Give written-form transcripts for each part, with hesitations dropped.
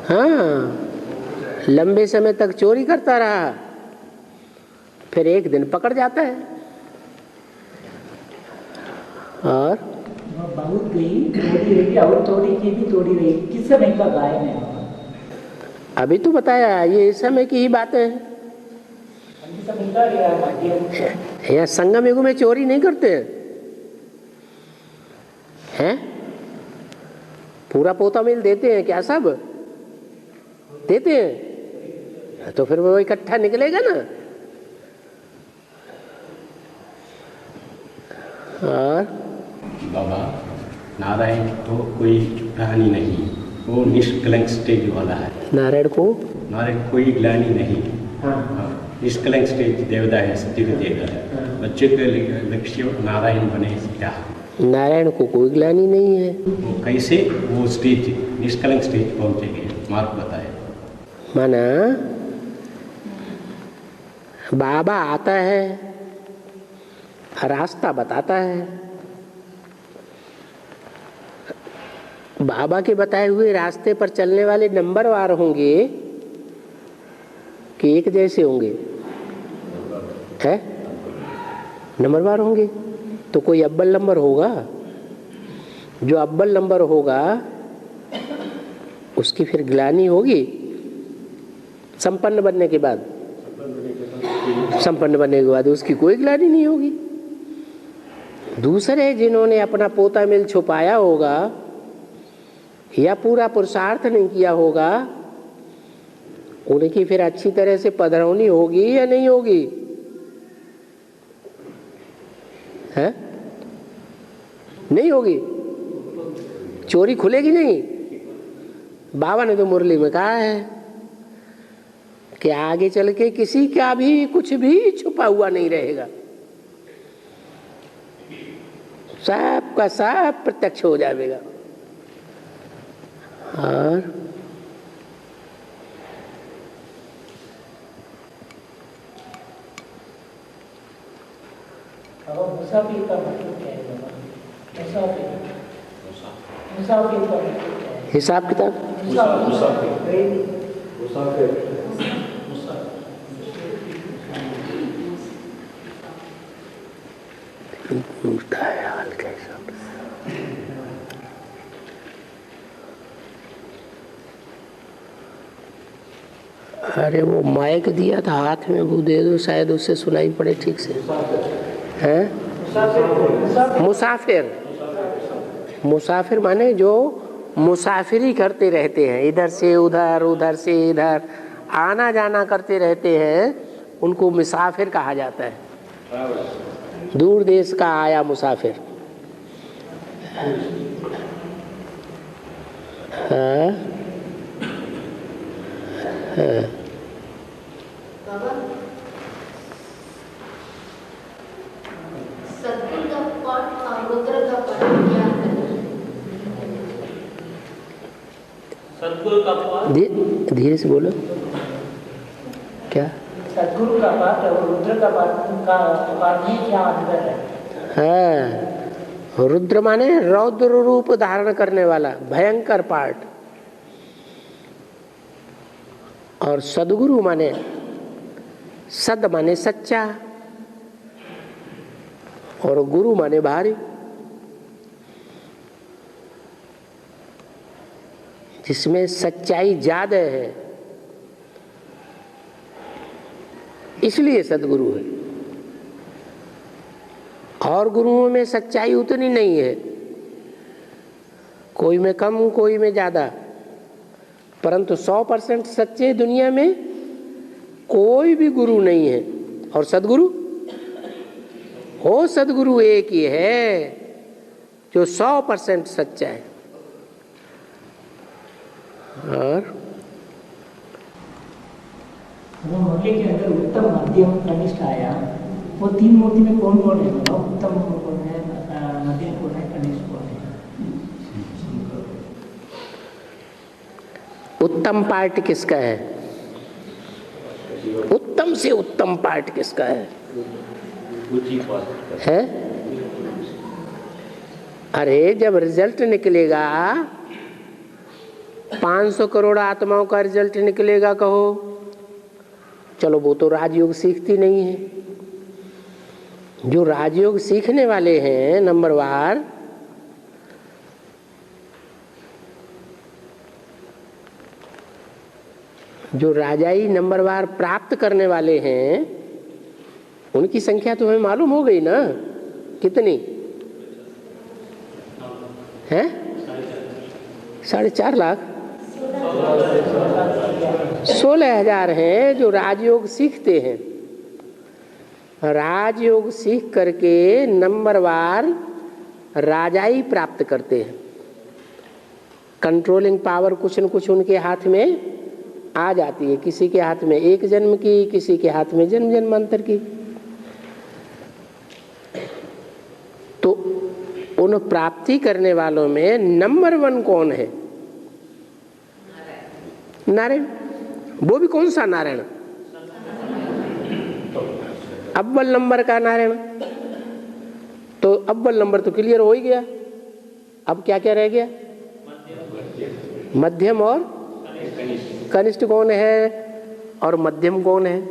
हाँ, लंबे समय तक चोरी करता रहा, फिर एक दिन पकड़ जाता है। और बहुत गई तोड़ी रही और तोड़ी की भी तोड़ी रही, किस समय का गायन है? अभी तो बताया, ये इस समय की ही बातें हैं। यहाँ संगम युग में चोरी नहीं करते हैं? पूरा पोता मिल देते हैं क्या? सब देते हैं तो फिर वो इकट्ठा निकलेगा ना। और बाबा नारायण तो कोई ग्लानि नहीं, वो निष्कलंक स्टेज वाला है। नारायण कोई ग्लानि नहीं। हाँ, निष्कलंक स्टेज देवता है, सत्युग देवता है। बच्चे के लक्ष्य नारायण बने क्या? नारायण को कोई ग्लानि नहीं है। वो कैसे वो स्टेज निष्कलंक स्टेज पहुंचेंगे, मार्ग बताए। माना बाबा आता है, रास्ता बताता है। बाबा के बताए हुए रास्ते पर चलने वाले नंबरवार होंगे कि एक जैसे होंगे? है नंबरवार होंगे तो कोई अव्वल नंबर होगा। जो अव्वल नंबर होगा उसकी फिर ग्लानि होगी संपन्न बनने के बाद। संपन्न बनने के बाद उसकी कोई ग्लानि नहीं होगी। दूसरे जिन्होंने अपना पोता मिल छुपाया होगा या पूरा पुरुषार्थ नहीं किया होगा, उनकी फिर अच्छी तरह से पधरौनी होगी या नहीं होगी? है नहीं होगी। चोरी खुलेगी नहीं। बाबा ने तो मुरली में कहा है कि आगे चल के किसी का भी कुछ भी छुपा हुआ नहीं रहेगा, सब का सब प्रत्यक्ष हो जाएगा। और मुसाफिर का मतलब क्या है बाबा? मुसाफिर का मतलब क्या है? हिसाब किताब पूछता है हाल कैसा। अरे वो माइक दिया था हाथ में, वो दे दो, शायद उससे सुनाई पड़े ठीक से। हैं? मुसाफिर। मुसाफिर माने जो मुसाफिरी करते रहते हैं, इधर से उधर उधर से इधर आना जाना करते रहते हैं, उनको मुसाफिर कहा जाता है। दूर देश का आया मुसाफिर। हाँ हाँ। सद्गुरु का पाठ और रुद्र का पाठ क्या है? सद्गुरु का पाठ धीरे से बोलो। क्या? सद्गुरु का पाठ और रुद्र का पाठ में क्या अंतर है? हाँ, रुद्र माने रौद्र रूप धारण करने वाला भयंकर पाठ, और सद्गुरु माने सद माने सच्चा और गुरु माने भारी, जिसमें सच्चाई ज्यादा है, इसलिए सद्गुरु है। और गुरुओं में सच्चाई उतनी नहीं है, कोई में कम कोई में ज्यादा, परंतु 100% सच्चे दुनिया में कोई भी गुरु नहीं है। और सद्गुरु हो, सद्गुरु एक ही है जो 100% सच्चा है। और वो मूर्ति के अंदर उत्तम मध्यम कनिष्ठ आया, वो तीन मूर्ति में कौन कौन है? उत्तम कौन है, मध्यम कौन है, कनिष्ठ कौन है? उत्तम पार्ट किसका है? उत्तम से उत्तम पार्ट किसका है? है? अरे जब रिजल्ट निकलेगा 500 करोड़ आत्माओं का रिजल्ट निकलेगा कहो। चलो वो तो राजयोग सीखती नहीं है। जो राजयोग सीखने वाले हैं नंबरवार, जो राजाई नंबरवार प्राप्त करने वाले हैं, उनकी संख्या तो हमें मालूम हो गई ना, कितनी है? 4.5 लाख, 16,000 हैं जो राजयोग सीखते हैं। राजयोग सीख करके नंबरवार राजाई प्राप्त करते हैं। कंट्रोलिंग पावर कुछ न कुछ उनके हाथ में आ जाती है, किसी के हाथ में 1 जन्म की, किसी के हाथ में जन्म जन्मांतर की। तो उन प्राप्ति करने वालों में नंबर 1 कौन है? नारायण। वो भी कौन सा नारायण? अव्वल नंबर का नारायण। तो अव्वल नंबर तो क्लियर हो ही गया। अब क्या क्या रह गया? मध्यम और कनिष्ठ कौन है और मध्यम कौन है?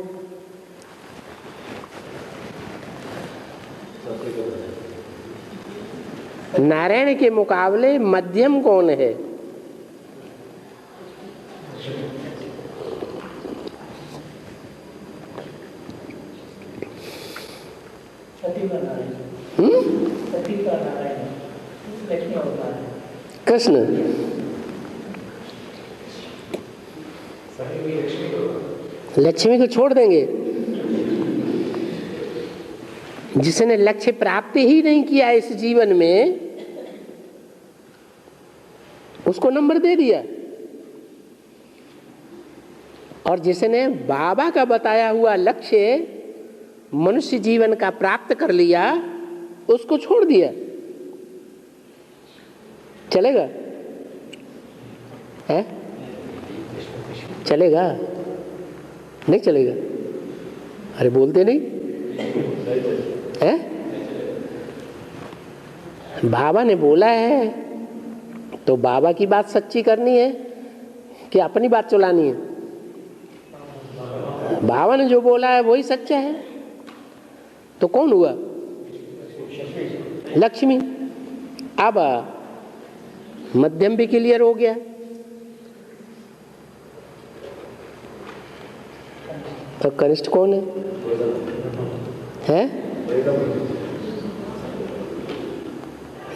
नारायण के मुकाबले मध्यम कौन है? कृष्ण। लक्ष्मी को छोड़ देंगे? जिसने लक्ष्य प्राप्त ही नहीं किया इस जीवन में, उसको नंबर दे दिया। और जिसने बाबा का बताया हुआ लक्ष्य मनुष्य जीवन का प्राप्त कर लिया, उसको छोड़ दिया। चलेगा? है? चलेगा? नहीं चलेगा? अरे बोलते नहीं है? बाबा ने बोला है तो बाबा की बात सच्ची करनी है कि अपनी बात चलानी है? बाबा ने जो बोला है वही सच्चा है। तो कौन हुआ? लक्ष्मी। अब मध्यम भी क्लियर हो गया। तो कनिष्ठ कौन है?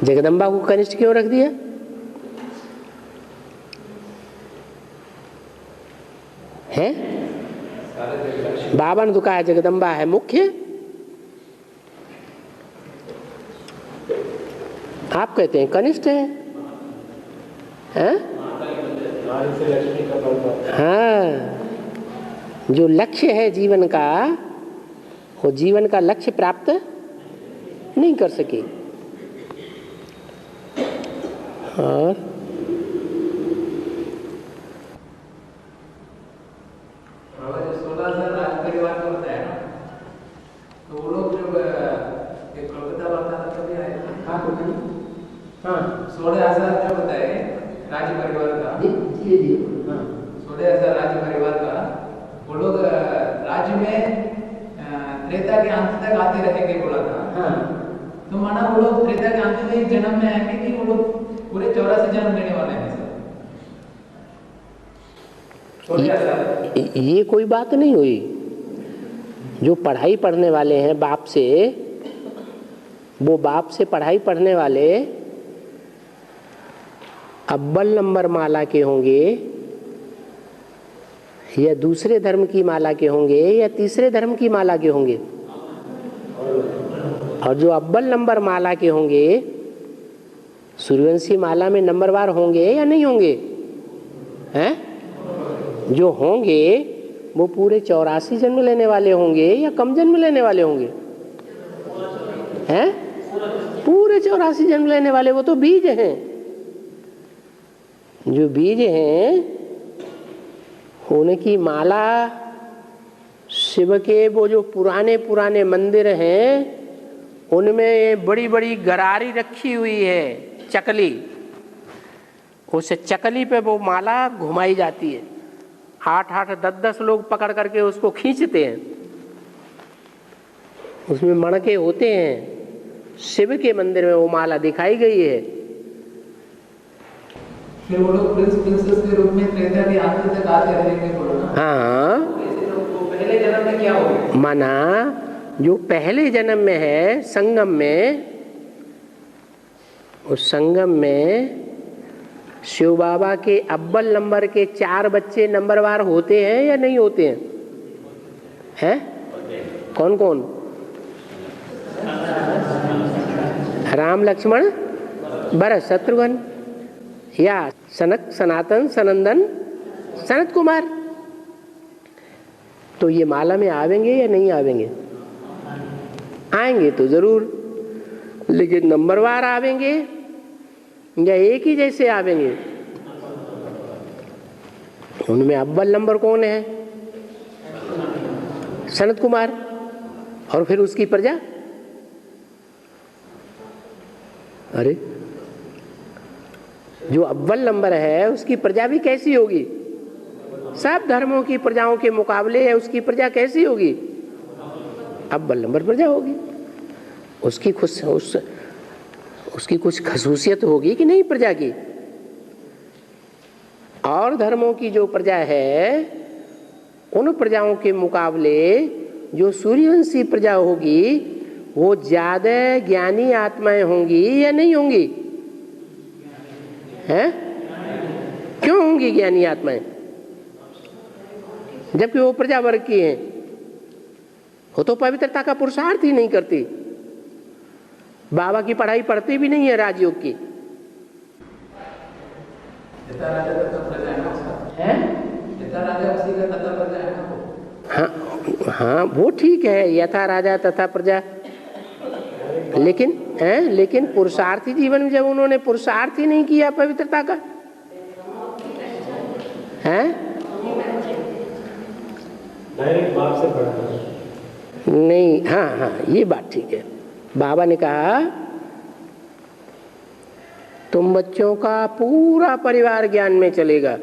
जगदम्बा को कनिष्ठ क्यों रख दिया? है? बाबा ने तो कहा जगदम्बा है मुख्य। आप कहते हैं कनिष्ठ है। हाँ, जो लक्ष्य है जीवन का, वो जीवन का लक्ष्य प्राप्त नहीं कर सके। और ये कोई बात नहीं हुई। जो पढ़ाई पढ़ने वाले हैं बाप से, वो बाप से पढ़ाई पढ़ने वाले अव्वल नंबर माला के होंगे या दूसरे धर्म की माला के होंगे या तीसरे धर्म की माला के होंगे। और जो अव्वल नंबर माला के होंगे, सूर्यवंशी माला में नंबरवार होंगे या नहीं होंगे? हैं? जो होंगे वो पूरे 84 जन्म लेने वाले होंगे या कम जन्म लेने वाले होंगे? हैं? पूरे 84 जन्म लेने वाले। वो तो बीज हैं। जो बीज हैं उनकी माला शिव के वो जो पुराने पुराने मंदिर हैं उनमें बड़ी बड़ी गरारी रखी हुई है, चकली। उस चकली पे वो माला घुमाई जाती है, 8-8, 10-10 लोग पकड़ करके उसको खींचते हैं, उसमें मणके होते हैं। शिव के मंदिर में वो माला दिखाई गई है। फिर वो लोग प्रिंसेस के रूप में त्रेता के अंत तक आते रहेंगे बोलो ना। हाँ, तो पहले जन्म में क्या होगा? माना जो पहले जन्म में है संगम में, उस संगम में शिव बाबा के अव्वल नंबर के 4 बच्चे नंबरवार होते हैं या नहीं होते हैं? हैं? कौन कौन? राम, लक्ष्मण, भरत, शत्रुघ्न, या सनक, सनातन, सनंदन, सनत कुमार। तो ये माला में आवेंगे या नहीं आवेंगे? आएंगे तो जरूर, लेकिन नंबरवार आवेंगे या एक ही जैसे आवेंगे? उनमें अव्वल नंबर कौन है? सनत कुमार। और फिर उसकी प्रजा, अरे जो अव्वल नंबर है उसकी प्रजा भी कैसी होगी? सब धर्मों की प्रजाओं के मुकाबले उसकी प्रजा कैसी होगी? अव्वल नंबर प्रजा होगी। उसकी कुछ खसूसियत होगी कि नहीं प्रजा की? और धर्मों की जो प्रजा है उन प्रजाओं के मुकाबले जो सूर्यवंशी प्रजा होगी वो ज्यादा ज्ञानी आत्माएं होंगी या नहीं होंगी? हैं? क्यों होंगी ज्ञानी आत्माएं जबकि वो प्रजा वर्ग की हैं? वो तो पवित्रता का पुरुषार्थ ही नहीं करती, बाबा की पढ़ाई पढ़ती भी नहीं है राजयोग की। हाँ हाँ, वो ठीक है, यथा राजा तथा प्रजा, लेकिन पुरुषार्थी जीवन में जब उन्होंने पुरुषार्थ ही नहीं किया पवित्रता का, है डायरेक्ट बाप से पढ़ा नहीं। हाँ हाँ, ये बात ठीक है। बाबा ने कहा तुम बच्चों का पूरा परिवार ज्ञान में चलेगा,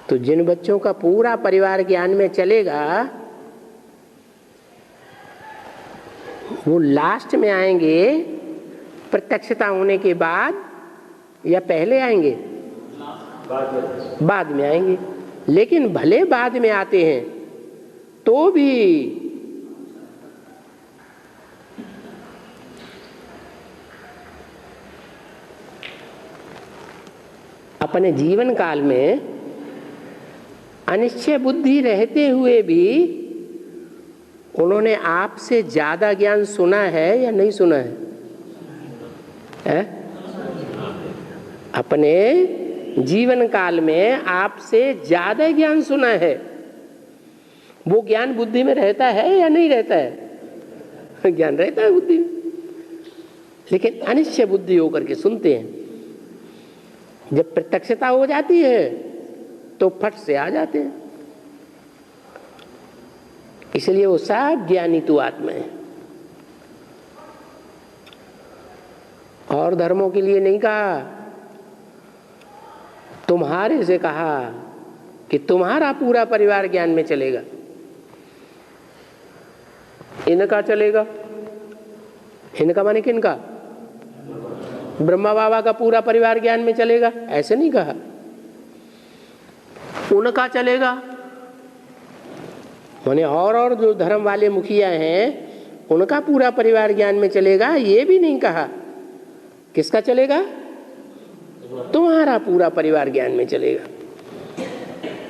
तो जिन बच्चों का पूरा परिवार ज्ञान में चलेगा वो लास्ट में आएंगे प्रत्यक्षता होने के बाद या पहले आएंगे? बाद में आएंगे। लेकिन भले बाद में आते हैं तो भी अपने जीवन काल में अनिश्चय बुद्धि रहते हुए भी उन्होंने आपसे ज्यादा ज्ञान सुना है या नहीं सुना है? अपने जीवन काल में आपसे ज्यादा ज्ञान सुना है। वो ज्ञान बुद्धि में रहता है या नहीं रहता है? ज्ञान रहता है बुद्धि में, लेकिन अनिश्चय बुद्धि होकर के सुनते हैं। जब प्रत्यक्षता हो जाती है तो फट से आ जाते हैं। इसलिए वो सब ज्ञानी तू आत्मा है। और धर्मों के लिए नहीं कहा, तुम्हारे से कहा कि तुम्हारा पूरा परिवार ज्ञान में चलेगा। इनका चलेगा, इनका माने किनका? ब्रह्मा बाबा का पूरा परिवार ज्ञान में चलेगा, ऐसे नहीं कहा। उनका चलेगा माने और जो धर्म वाले मुखिया हैं उनका पूरा परिवार ज्ञान में चलेगा, ये भी नहीं कहा। किसका चलेगा? तुम्हारा पूरा परिवार ज्ञान में चलेगा।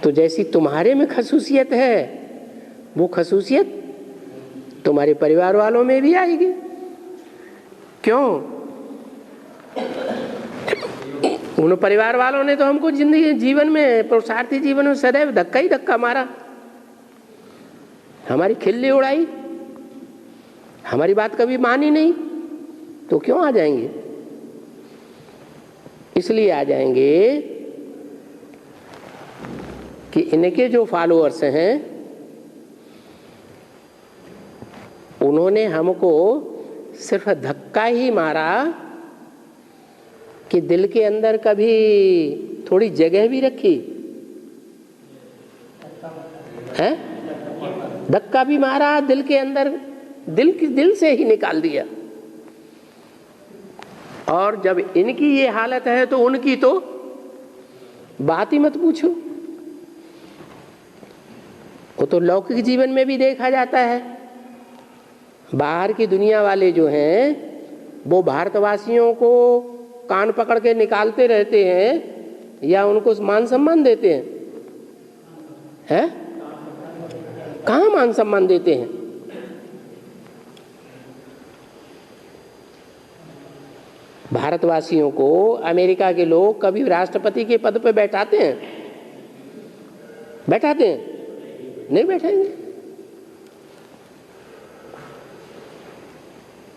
तो जैसी तुम्हारे में खसूसियत है वो खसूसियत तुम्हारे परिवार वालों में भी आएगी। क्यों? उन परिवार वालों ने तो हमको जिंदगी जीवन में, पुरुषार्थी जीवन में सदैव धक्का ही धक्का मारा, हमारी खिल्ली उड़ाई, हमारी बात कभी मानी नहीं, तो क्यों आ जाएंगे? इसलिए आ जाएंगे कि इनके जो फॉलोअर्स हैं उन्होंने हमको सिर्फ धक्का ही मारा कि दिल के अंदर कभी थोड़ी जगह भी रखी है? धक्का भी मारा दिल के अंदर, दिल से ही निकाल दिया। और जब इनकी ये हालत है तो उनकी तो बात ही मत पूछो। वो तो लौकिक जीवन में भी देखा जाता है। बाहर की दुनिया वाले जो हैं वो भारतवासियों को कान पकड़ के निकालते रहते हैं या उनको मान सम्मान देते हैं? हैं? कहाँ मान सम्मान देते हैं? भारतवासियों को अमेरिका के लोग कभी राष्ट्रपति के पद पे बैठाते हैं? बैठाते हैं? नहीं बैठाएंगे।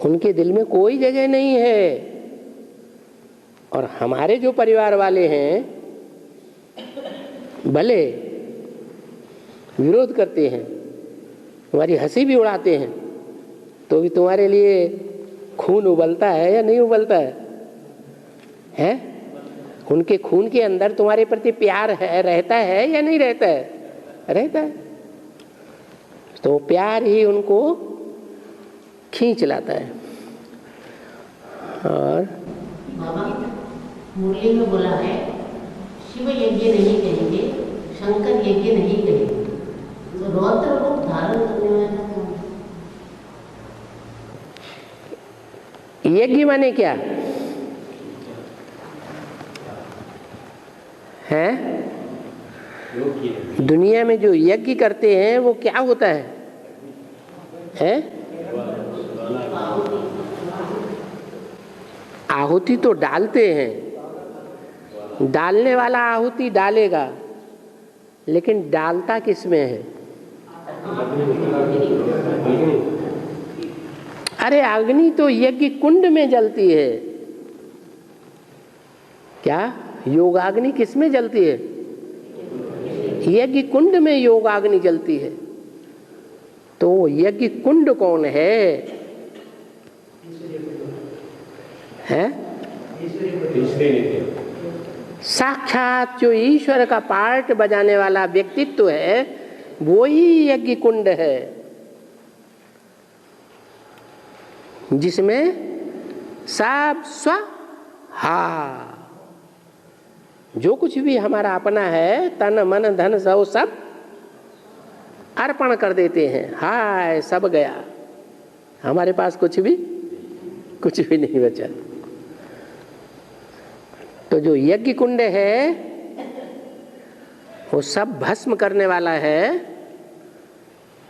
उनके दिल में कोई जगह नहीं है। और हमारे जो परिवार वाले हैं भले विरोध करते हैं, तुम्हारी हंसी भी उड़ाते हैं, तो भी तुम्हारे लिए खून उबलता है या नहीं उबलता है? हैं? उनके खून के अंदर तुम्हारे प्रति प्यार है, रहता है या नहीं रहता है? रहता है। तो प्यार ही उनको खींच लाता है। और बाबा मुरली में बोला है शिव यज्ञ नहीं कहेंगे, शंकर यज्ञ नहीं कहेंगे, तो रौद्र रूप धारण करने वाला कौन? यज्ञ माने क्या है? दुनिया में जो यज्ञ करते हैं वो क्या होता है? हैं? आहुति तो डालते हैं, डालने वाला आहुति डालेगा, लेकिन डालता किसमें है? अरे अग्नि तो यज्ञ कुंड में जलती है। क्या योगाग्नि किसमें जलती है? यज्ञ कुंड में योगाग्नि जलती है। तो यज्ञ कुंड कौन है? साक्षात जो ईश्वर का पार्ट बजाने वाला व्यक्तित्व है वो ही यज्ञ कुंड है, जिसमें सब स्वाहा, जो कुछ भी हमारा अपना है, तन मन धन सब अर्पण कर देते हैं। हाय सब गया, हमारे पास कुछ भी नहीं बचा। तो जो यज्ञ कुंड है वो सब भस्म करने वाला है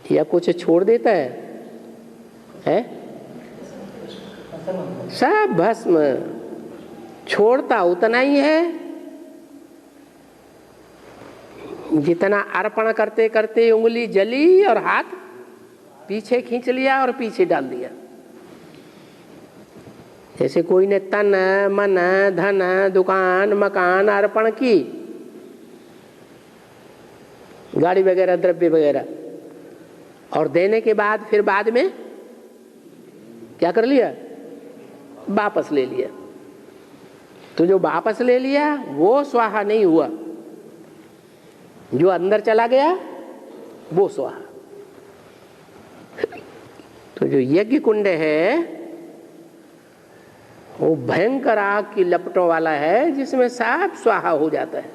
या कुछ छोड़ देता है? सब भस्म छोड़ता उतना ही है जितना अर्पण करते करते उंगली जली और हाथ पीछे खींच लिया और पीछे डाल दिया। जैसे कोई ने तन मन धन दुकान मकान अर्पण की, गाड़ी वगैरह द्रव्य वगैरह, और देने के बाद फिर बाद में क्या कर लिया? वापस ले लिया। तो जो वापस ले लिया वो स्वाहा नहीं हुआ, जो अंदर चला गया वो स्वाहा। तो जो यज्ञ कुंड है वो भयंकर आग की लपटों वाला है, जिसमें सब स्वाहा हो जाता है।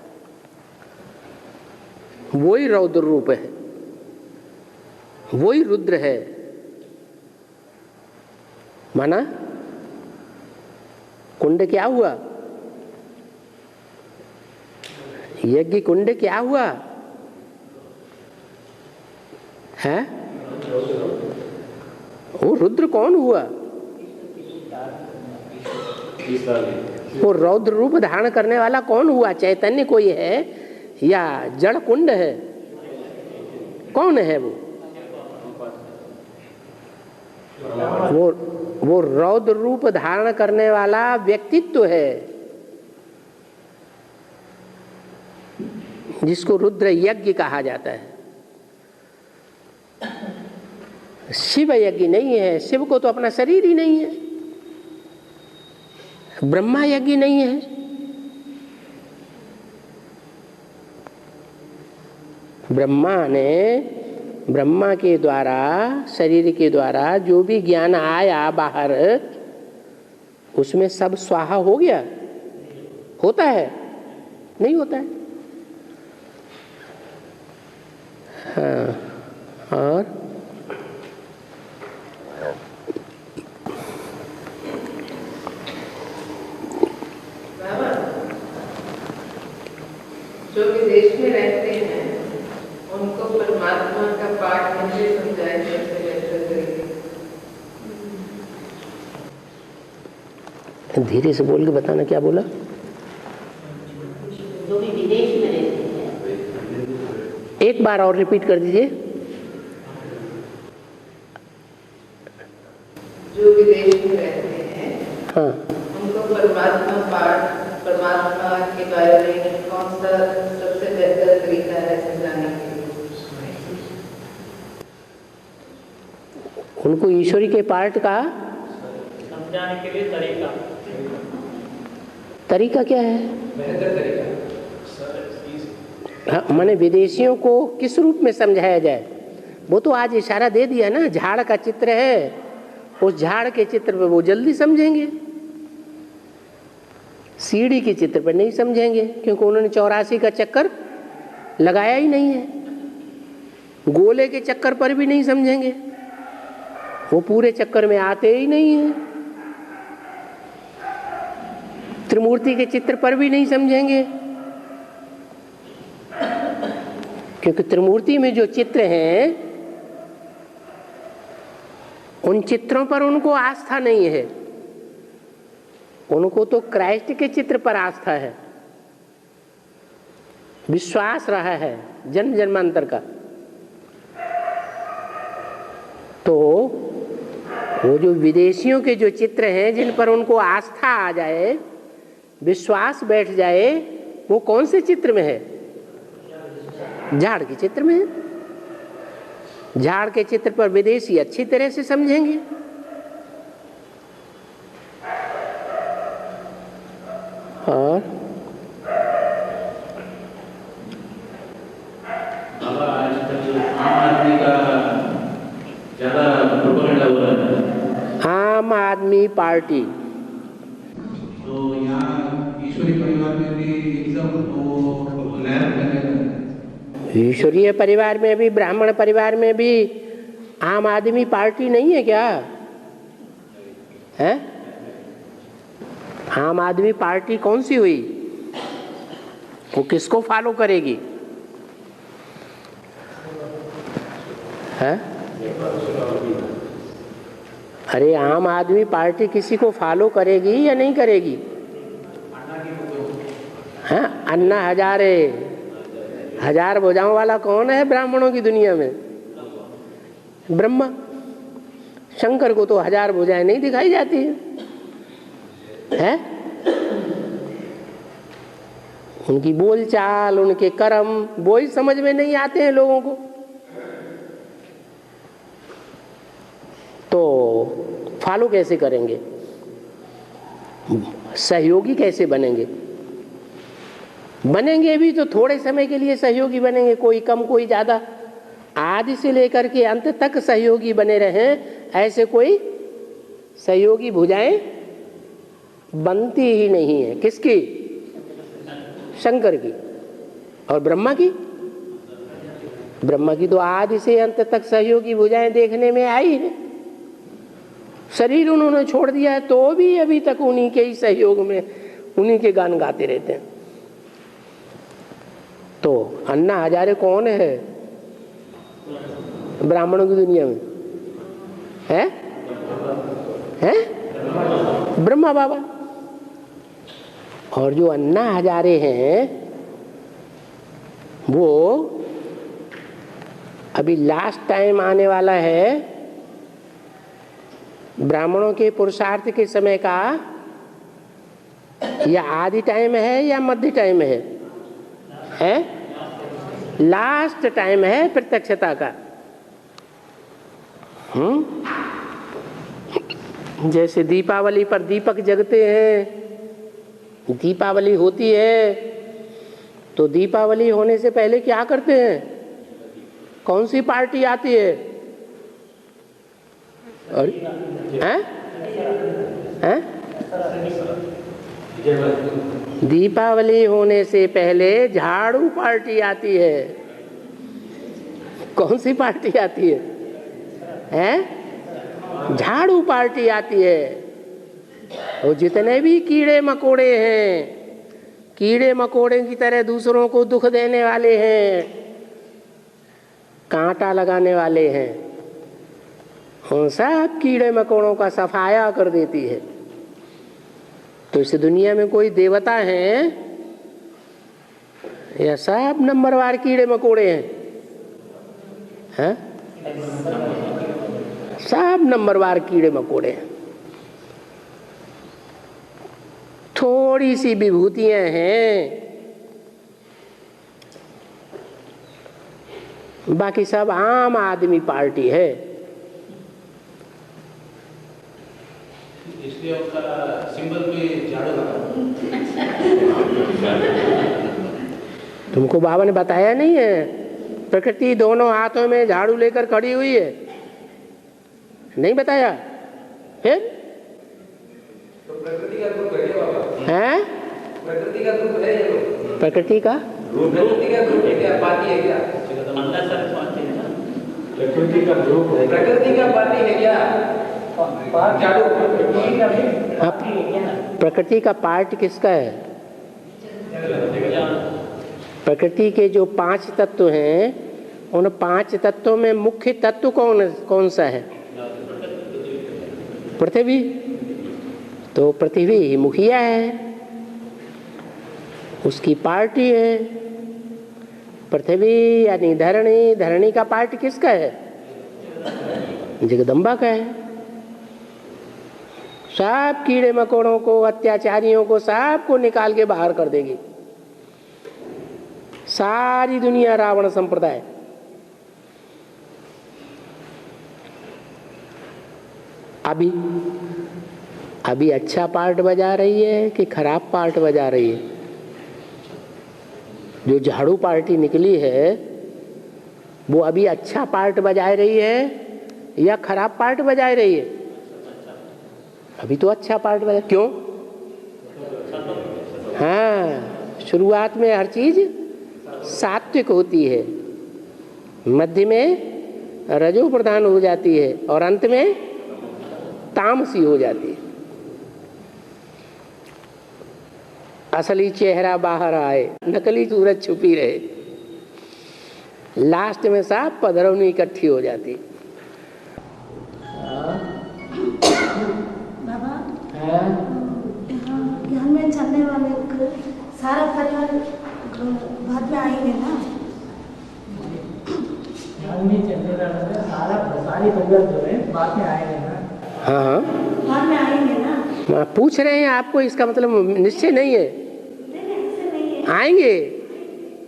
वही रौद्र रूप है, वही रुद्र है। माना कुंड क्या हुआ? यज्ञ कुंड क्या हुआ है? वो रुद्र कौन हुआ? वो रौद्र रूप धारण करने वाला कौन हुआ? चैतन्य कोई है या जड़ कुंड है? कौन है वो? वो रौद्र रूप धारण करने वाला व्यक्तित्व है, जिसको रुद्र यज्ञ कहा जाता है। शिव यज्ञ नहीं है। शिव को तो अपना शरीर ही नहीं है, ब्रह्मा यज्ञ नहीं है। ब्रह्मा के द्वारा, शरीर के द्वारा जो भी ज्ञान आया बाहर, उसमें सब स्वाहा हो गया? होता है? नहीं होता है। हाँ, और जो विदेश में रहते हैं उनको परमात्मा का पाठ मुझे समझाए कैसे बेहतर तरीके। धीरे से बोल के बताना, क्या बोला? जो भी विदेश में रहते हैं। एक बार और रिपीट कर दीजिए। जो विदेश में रहते हैं, हाँ, उनको परमात्मा पाठ, परमात्मा के बारे में कौन सा सबसे बेहतर तरीका है समझाने के लिए? उनको ईश्वरी के पाठ का समझाने के लिए तरीका क्या है? बेहतर तरीका। हाँ, माने विदेशियों को किस रूप में समझाया जाए? वो तो आज इशारा दे दिया ना, झाड़ का चित्र है, उस झाड़ के चित्र पे वो जल्दी समझेंगे, सीढ़ी के चित्र पर नहीं समझेंगे, क्योंकि उन्होंने 84 का चक्कर लगाया ही नहीं है। गोले के चक्कर पर भी नहीं समझेंगे, वो पूरे चक्कर में आते ही नहीं है। त्रिमूर्ति के चित्र पर भी नहीं समझेंगे, क्योंकि त्रिमूर्ति में जो चित्र हैं उन चित्रों पर उनको आस्था नहीं है। उनको तो क्राइस्ट के चित्र पर आस्था है, विश्वास रहा है जन्म जन्मांतर का। तो वो जो विदेशियों के जो चित्र हैं जिन पर उनको आस्था आ जाए, विश्वास बैठ जाए, वो कौन से चित्र में है? झाड़ के चित्र में है। झाड़ के चित्र पर विदेशी अच्छी तरह से समझेंगे। और आजकल आम आदमी का ज्यादा प्रोपेगेंडा हो रहा है। आम आदमी पार्टी तो यहाँ ईश्वरी परिवार में भी एकदम वो लहर बने। ईश्वरीय परिवार में भी, ब्राह्मण परिवार में भी आम आदमी पार्टी नहीं है क्या? है? आम आदमी पार्टी कौन सी हुई? वो किसको फॉलो करेगी? है? अरे आम आदमी पार्टी किसी को फॉलो करेगी या नहीं करेगी? हाँ, अन्ना हजारे, हजार भुजाओं वाला कौन है ब्राह्मणों की दुनिया में? ब्रह्मा। शंकर को तो हजार भुजाएं नहीं दिखाई जाती है? उनकी बोलचाल, उनके कर्म वो ही समझ में नहीं आते हैं लोगों को। तो फॉलो कैसे करेंगे? सहयोगी कैसे बनेंगे? बनेंगे भी तो थोड़े समय के लिए सहयोगी बनेंगे, कोई कम कोई ज्यादा। आदि से लेकर के अंत तक सहयोगी बने रहें, ऐसे कोई सहयोगी भुजाएं बनती ही नहीं है। किसकी? शंकर की। और ब्रह्मा की? ब्रह्मा की तो आदि से अंत तक सहयोगी भुजाएं देखने में आई है। शरीर उन्होंने छोड़ दिया है तो भी अभी तक उन्हीं के ही सहयोग में उन्हीं के गान गाते रहते हैं। तो अन्ना हजारे कौन है ब्राह्मणों की दुनिया में? है? ब्रह्मा बाबा। और जो अन्ना हजारे हैं वो अभी लास्ट टाइम आने वाला है ब्राह्मणों के पुरुषार्थ के समय का, या आदि टाइम है या मध्य टाइम है? लास्ट टाइम है प्रत्यक्षता का। जैसे दीपावली पर दीपक जगते हैं दीपावली होती है तो दीपावली होने से पहले क्या करते हैं? कौन सी पार्टी आती है? और हैं? हैं? दीपावली होने से पहले झाड़ू पार्टी आती है। कौन सी पार्टी आती है? हैं? झाड़ू पार्टी आती है। और जितने भी कीड़े मकोड़े हैं, कीड़े मकोड़े की तरह दूसरों को दुख देने वाले हैं, कांटा लगाने वाले हैं, उन सब कीड़े मकोड़ों का सफाया कर देती है। तो इस दुनिया में कोई देवता हैं या सब नंबरवार कीड़े मकोड़े हैं? हैं? सब नंबरवार कीड़े मकोड़े हैं। थोड़ी सी विभूतियां हैं, बाकी सब आम आदमी पार्टी है। इसलिए उसका सिंबल पे झाड़ू लगा। तुमको बाबा ने बताया नहीं है? प्रकृति दोनों हाथों में झाड़ू लेकर खड़ी हुई है, नहीं बताया? फिर तो प्रकृति का रूप है क्या बाबा? हैं? प्रकृति का रूप है ये लोग? प्रकृति का प्रकृति का रूप है क्या? पाती है क्या? अंदर सर पाती है ना, प्रकृति का रूप है। प्रकृति का पाती है क्या? झाड़ू प्रकृति का पार्ट किसका है? प्रकृति के जो 5 तत्व हैं, उन 5 तत्वों में मुख्य तत्व कौन सा है? पृथ्वी। तो पृथ्वी ही मुखिया है, उसकी पार्टी है। पृथ्वी यानी धरणी, धरणी का पार्ट किसका है? जगदम्बा का है। सब कीड़े मकोड़ों को, अत्याचारियों को, सबको निकाल के बाहर कर देगी। सारी दुनिया रावण संप्रदाय। अभी अच्छा पार्ट बजा रही है कि खराब पार्ट बजा रही है? जो झाड़ू पार्टी निकली है वो अभी अच्छा पार्ट बजा रही है या खराब पार्ट बजा रही है? अभी तो अच्छा पार्ट बजा। क्यों? हाँ, शुरुआत में हर चीज सात्विक होती है, मध्य में रजो प्रधान हो जाती है और अंत में तामसी हो जाती है। असली चेहरा बाहर आए, नकली सूरत छुपी रहे, लास्ट में सब पधरौनी इकट्ठी हो जाती। बाबा, घर में चलने वाले सारा परिवार बाद में आएंगे ना? घर में चलने वाले सारी परिवार जो है बाद में आएंगे ना? हाँ, बाद में आएंगे ना? पूछ रहे हैं आपको, इसका मतलब निश्चय नहीं है। आएंगे,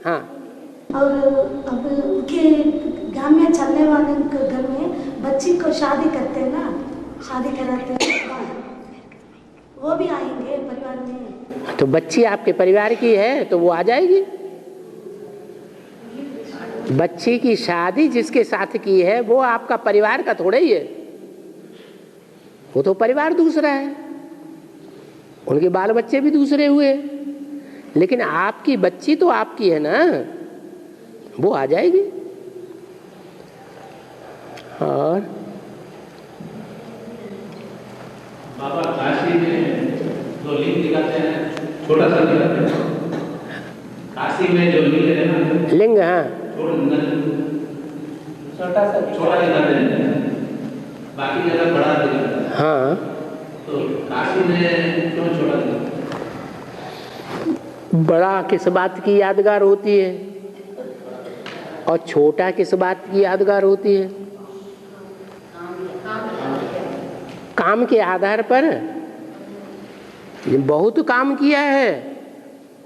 हाँ। और अब उनके घर में चलने वाले घर में बच्ची को शादी करते हैं ना, शादी कराते हैं, वो भी आएंगे परिवार में। तो बच्ची आपके परिवार की है तो वो आ जाएगी। बच्ची की शादी जिसके साथ की है वो आपका परिवार का थोड़ा ही है, वो तो परिवार दूसरा है, उनके बाल बच्चे भी दूसरे हुए। लेकिन आपकी बच्ची तो आपकी है ना, वो आ जाएगी। और बाबा काशी में जो लिंग दिखाते हैं, छोटा सा दिखाते हैं। काशी में जो लिंग है ना, लिंग, हाँ, छोटा दिखाते हैं, बाकी जगह बड़ा दिखाते हैं। हाँ। तो काशी में क्यों छोटा दिखाते हैं? बड़ा किस बात की यादगार होती है और छोटा किस बात की यादगार होती है? काम के आधार पर। बहुत काम किया है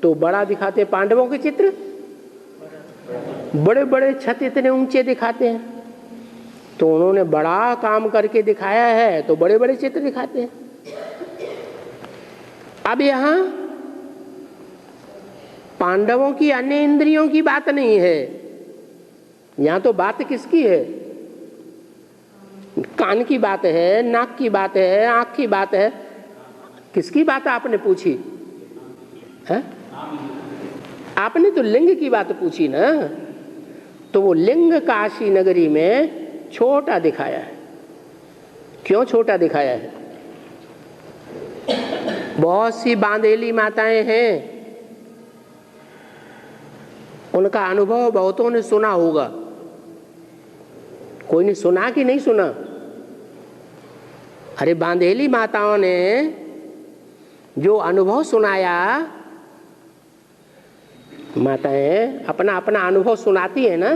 तो बड़ा दिखाते। पांडवों के चित्र बड़े बड़े छत इतने ऊंचे दिखाते हैं, तो उन्होंने बड़ा काम करके दिखाया है तो बड़े बड़े चित्र दिखाते हैं। अब यहाँ पांडवों की अन्य इंद्रियों की बात नहीं है, यहां तो बात किसकी है? कान की बात है, नाक की बात है, आंख की बात है। किसकी बात आपने पूछी है? आपने तो लिंग की बात पूछी ना। तो वो लिंग काशी नगरी में छोटा दिखाया है। क्यों छोटा दिखाया है? बहुत सी बांधेली माताएं हैं, उनका अनुभव बहुतों ने सुना होगा। कोई ने सुना कि नहीं सुना? अरे बांधेली माताओं ने जो अनुभव सुनाया, माताएं अपना अपना अनुभव सुनाती है ना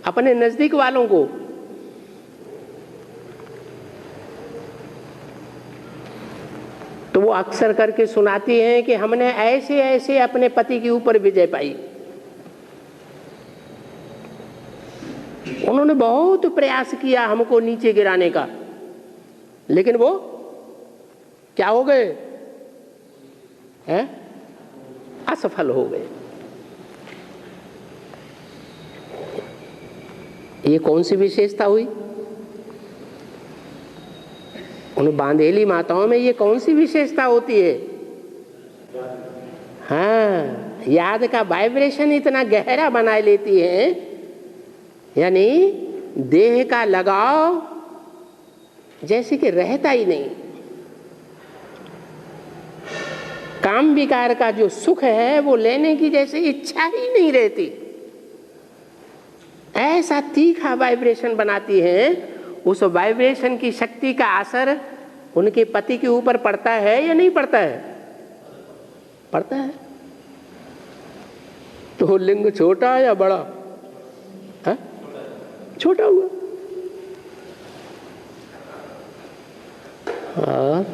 अपने नजदीक वालों को। तो वो अक्सर करके सुनाती हैं कि हमने ऐसे ऐसे अपने पति के ऊपर विजय पाई। उन्होंने बहुत प्रयास किया हमको नीचे गिराने का, लेकिन वो क्या हो गए हैं? असफल हो गए। ये कौन सी विशेषता हुई? उन बांधेली माताओं में ये कौन सी विशेषता होती है? हाँ, याद का वाइब्रेशन इतना गहरा बना लेती है, यानी देह का लगाव जैसे कि रहता ही नहीं। काम विकार का जो सुख है वो लेने की जैसे इच्छा ही नहीं रहती। ऐसा तीखा वाइब्रेशन बनाती है। उस वाइब्रेशन की शक्ति का असर उनके पति के ऊपर पड़ता है या नहीं पड़ता है? पड़ता है। तो लिंग छोटा या बड़ा? है? छोटा हुआ। हाँ,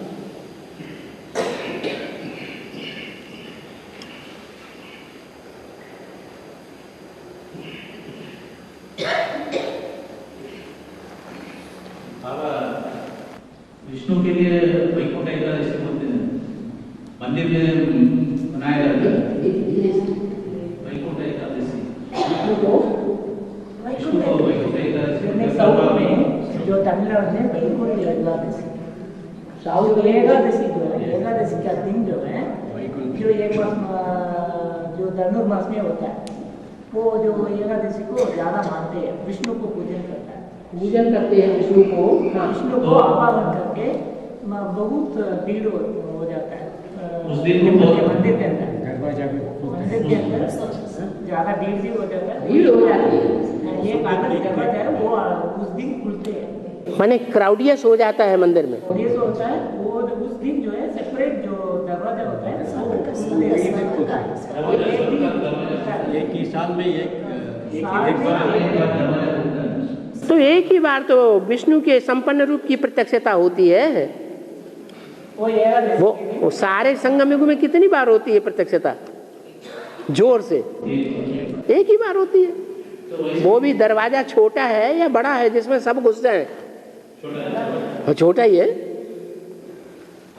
विष्णु के लिए वैकुंठ एकादशी बोलते हैं, मंदिर में मनाया जाता है वैकुंठ एकादशी। विष्णु को वैकुंठ एकादशी साउथ में जो तमिलनाडु में वैकुंठ एकादशी, साउथ में एकादशी जो है, एकादशी का दिन जो है, जो एक मास जो धनुर्मास में होता है, वो जो एकादशी को ज्यादा मानते हैं, विष्णु को पूजन करता है, पूजन करते हैं विष्णु को। हाँ, विष्णु को आवाहन करके बहुत भीड़ हो जाता है उस दिन मंदिर के अंदर, मंदिर के अंदर ज्यादा भीड़ भी हो जाता है, भीड़ हो जाती है। ये कागज दरवाजा है वो उस दिन खुलते हैं, माने क्राउडियस हो जाता है मंदिर में। और ये जो होता है वो उस दिन जो है सेपरेट जो दरवाजा होता है वो खुलते हैं। एक ही साल में एक तो एक ही बार तो विष्णु के संपन्न रूप की प्रत्यक्षता होती है। वो सारे संगम युग में कितनी बार होती है प्रत्यक्षता? जोर से एक ही बार होती है। वो भी दरवाजा छोटा है या बड़ा है जिसमें सब घुस जाए? छोटा ही है।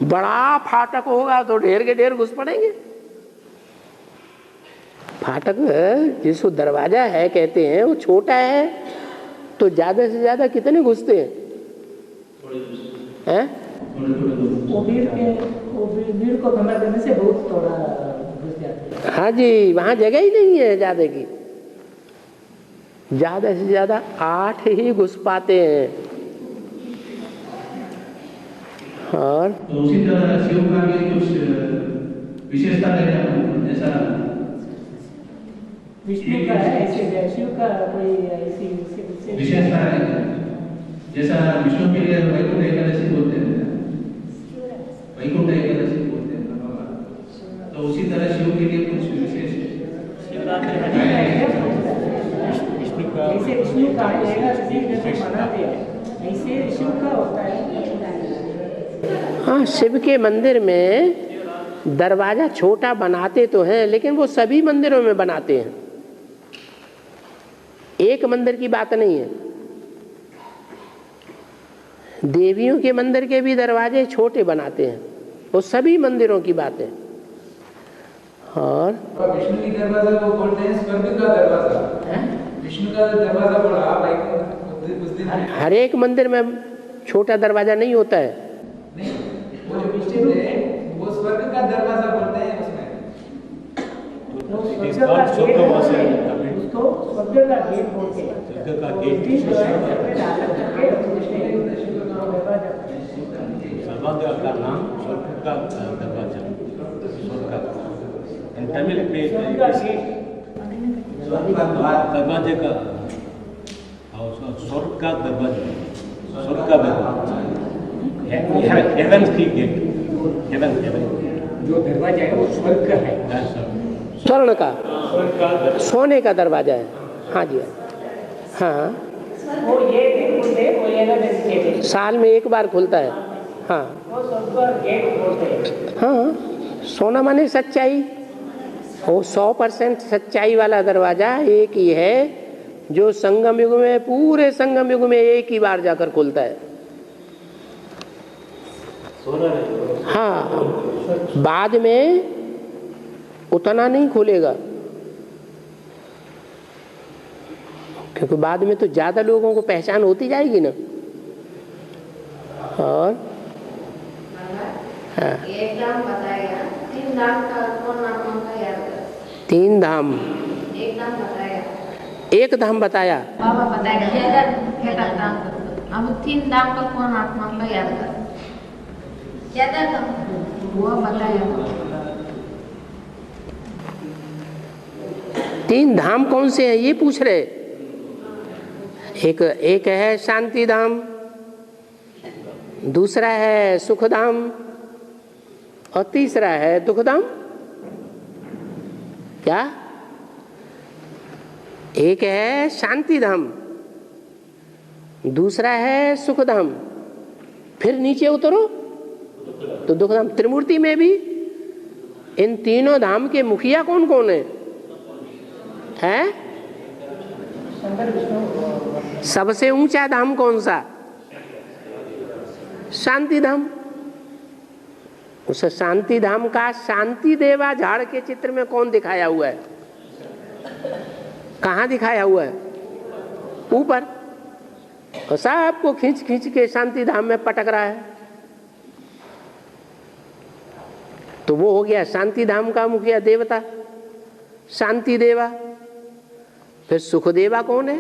बड़ा फाटक होगा तो ढेर के ढेर घुस पड़ेंगे। फाटक जिसको दरवाजा है कहते हैं वो छोटा है तो ज्यादा से ज्यादा कितने घुसते हैं? वो भीड़ को कमर देने से बहुत थोड़ा घुस जाते हैं। हाँ जी, वहां जगह ही नहीं है ज्यादा की। ज्यादा से ज्यादा 8 ही घुस पाते हैं। और तो उसी तरह शिव का भी कुछ विशेषता है, जैसा विष्णु का ऐसे शिव का कोई ऐसी विशेषता है, जैसा विष्णु के लिए वैकुंठ एकादशी बोलते हैं, वैकुंठ एकादशी बोलते हैं, तो उसी तरह शिव के लिए कुछ विशेष ऐसे विष्णु का एकादशी जैसे मनाते हैं ऐसे शिव का होता है। हाँ, शिव के मंदिर में दरवाजा छोटा बनाते तो हैं, लेकिन वो सभी मंदिरों में बनाते हैं, एक मंदिर की बात नहीं है। देवियों के मंदिर के भी दरवाजे छोटे बनाते हैं, वो सभी मंदिरों की बात है। और विष्णु की दरवाजा को बोलते हैं स्वर्ग का दरवाजा। विष्णु का दरवाजा बोला उस दिन हर एक मंदिर में छोटा दरवाजा नहीं होता है। नहीं, वो जो विष्णु है वो स्वर्ग का दरवाजा बोलते हैं उसमें। स्वर्ग का गेट बोलते हैं, उसको स्वर्ग का गेट बोलते हैं। स्वर्ग का गेट जो है सेपरेट अलग करके दरवाजा दरवाजा का नाम स्वर्ग का दरवाजा, स्वर्ग का तमिल में दरवाजे का स्वर्ग का दरवाजा, स्वर्ग का दरवाजा, हेवन की गेट, हेवन जो दरवाजा है वो स्वर्ग का है। स्वर्ण का, सोने का दरवाजा है। हाँ जी, हाँ। वो ये दिन बोलते हैं, वो एकादशी के दिन साल में एक बार खुलता है। हाँ वो स्वर्ग का गेट बोलते हैं। हाँ, सोना माने सच्चाई। वो 100% सच्चाई वाला दरवाजा एक ही है जो संगम युग में, पूरे संगम युग में एक ही बार जाकर खुलता है। हाँ, बाद में उतना नहीं खुलेगा, क्योंकि बाद में तो ज्यादा लोगों को पहचान होती जाएगी ना। और हाँ, एक नाम बताया, 3 नाम का कौन नाम का याद कर? 3 धाम, एक नाम बताया, एक धाम बताया। बाबा बताएगा केदार धाम। अब 3 नाम का कौन आत्मा का याद कर? केदार धाम वो बताया। 3 धाम कौन से हैं ये पूछ रहे। एक है शांति धाम, दूसरा है सुख धाम और तीसरा है दुख धाम। क्या? एक है शांति धाम, दूसरा है सुख धाम, फिर नीचे उतरो तो दुख धाम। त्रिमूर्ति में भी इन तीनों धाम के मुखिया कौन कौन है? सबसे ऊंचा धाम कौन सा? शांति धाम। उस शांति धाम का शांति देवा झाड़ के चित्र में कौन दिखाया हुआ है? कहाँ दिखाया हुआ है? ऊपर। और सबको खींच खींच के शांति धाम में पटक रहा है। तो वो हो गया शांति धाम का मुखिया देवता, शांति देवा। फिर सुखदेवा कौन है?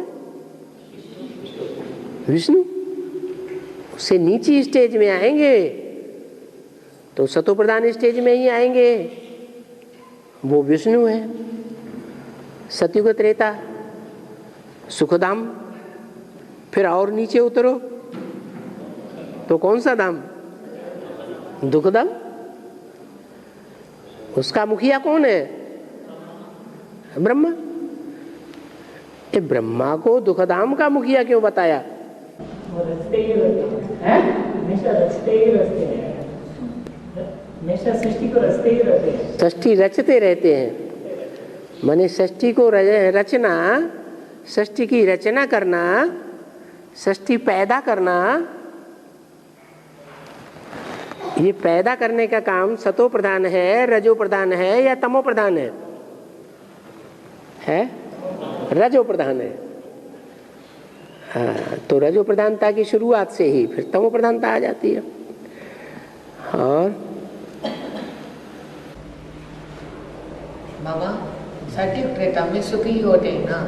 विष्णु। उससे नीची स्टेज में आएंगे तो सतो प्रधान स्टेज में ही आएंगे, वो विष्णु है। सतयुग त्रेता सुखधाम। फिर और नीचे उतरो तो कौन सा धाम? दुखधाम। उसका मुखिया कौन है? ब्रह्मा। ये ब्रह्मा को दुखधाम का मुखिया क्यों बताया? वो रचते ही रहते हैं, हमेशा रचते ही रहते हैं, हमेशा सृष्टि को रचते ही रहते हैं। सृष्टि रचते रहते हैं, माने सृष्टि को रचना, सृष्टि की रचना करना, सृष्टि पैदा करना। ये पैदा करने का काम सतो प्रधान है, रजो प्रधान है या तमो प्रधान है? रजो प्रधान है। हाँ, तो रजो प्रधानता की शुरुआत से ही फिर तमो प्रधानता आ जाती है। और बाबा सत्युग त्रेता में सुख ही होते हैं ना?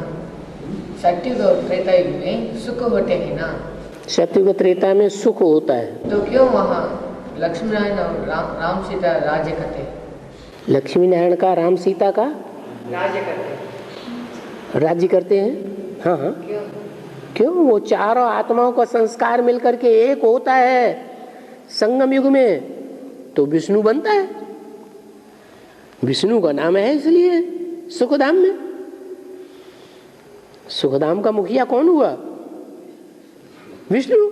सत्युग और त्रेता युग में सुख होते हैं ना? सत्युग त्रेता में सुख होता है। तो क्यों वहाँ लक्ष्मी नारायण और राम सीता राज्य करते हैं? लक्ष्मी नारायण का राम सीता का राज्य करते हैं। राज्य करते हैं। हाँ हाँ, क्यों? वो चारों आत्माओं का संस्कार मिलकर के एक होता है संगम युग में, तो विष्णु बनता है। विष्णु का नाम है इसलिए सुखधाम में। सुखधाम का मुखिया कौन हुआ? विष्णु।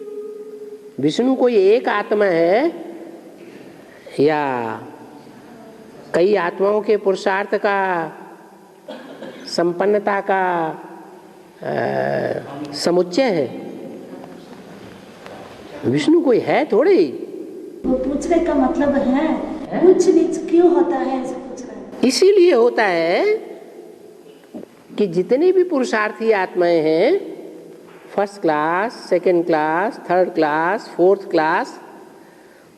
विष्णु कोई एक आत्मा है या कई आत्माओं के पुरुषार्थ का, संपन्नता का समुच्चय है? विष्णु कोई है थोड़ी। वो पूछने का मतलब है कुछ नीच क्यों होता है ऐसे पूछ रहे हैं। इसीलिए होता है कि जितनी भी पुरुषार्थी आत्माएं हैं, first class, second class, third class, fourth class,